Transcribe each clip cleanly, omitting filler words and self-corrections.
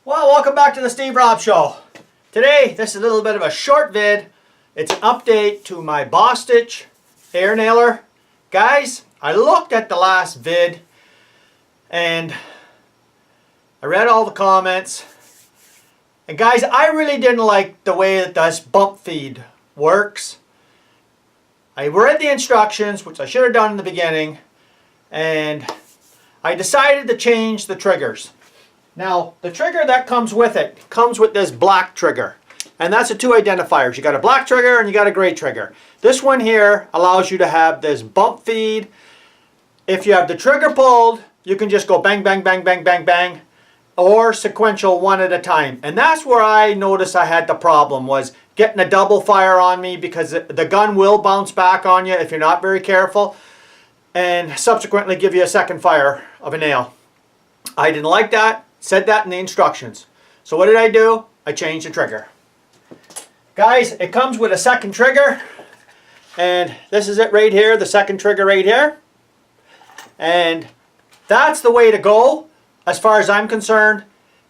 Well, welcome back to the Steve Rob Show. Today, this is a little bit of a short vid. It's an update to my Bostitch air nailer. Guys, I looked at the last vid and I read all the comments. And guys, I really didn't like the way that this bump feed works. I read the instructions, which I should have done in the beginning, and I decided to change the triggers. Now, the trigger that comes with it comes with this black trigger. And that's the two identifiers. You got a black trigger and you got a gray trigger. This one here allows you to have this bump feed. If you have the trigger pulled, you can just go bang, bang, bang, bang, bang, bang, or sequential one at a time. And that's where I noticed I had the problem, was getting a double fire on me, because the gun will bounce back on you if you're not very careful, and subsequently give you a second fire of a nail. I didn't like that. Said that in the instructions. So what did I do? I changed the trigger. Guys, it comes with a second trigger, and this is it right here, the second trigger right here. And that's the way to go as far as I'm concerned.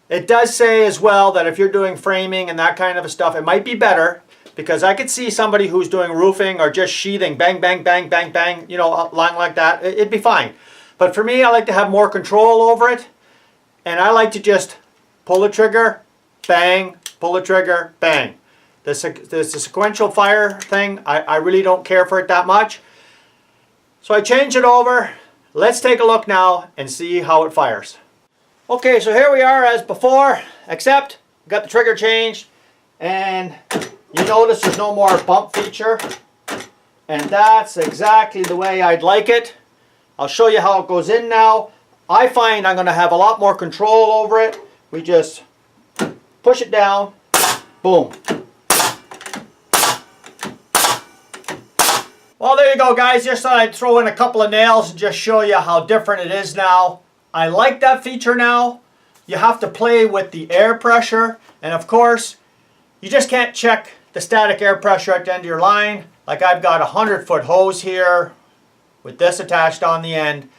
It does say as well that if you're doing framing and that kind of stuff, it might be better, because I could see somebody who's doing roofing or just sheathing, bang, bang, bang, bang, bang, you know, line like that, it'd be fine. But for me, I like to have more control over it. And I like to just pull the trigger, bang, pull the trigger, bang. The sequential fire thing, I really don't care for it that much. So I changed it over. Let's take a look now and see how it fires. Okay, so here we are as before, except got the trigger changed. And you notice there's no more bump feature. And that's exactly the way I'd like it. I'll show you how it goes in now. I find I'm going to have a lot more control over it. We just push it down, boom. Well, there you go, guys. Just thought I'd throw in a couple of nails and just show you how different it is now. I like that feature now. You have to play with the air pressure. And of course, you just can't check the static air pressure at the end of your line. Like I've got a 100-foot hose here with this attached on the end.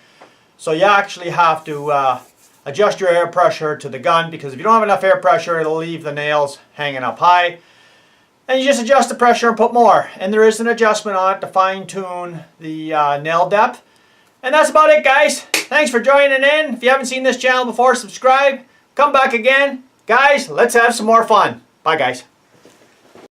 So you actually have to adjust your air pressure to the gun, because if you don't have enough air pressure, it'll leave the nails hanging up high. And you just adjust the pressure and put more. And there is an adjustment on it to fine-tune the nail depth. And that's about it, guys. Thanks for joining in. If you haven't seen this channel before, subscribe. Come back again. Guys, let's have some more fun. Bye, guys.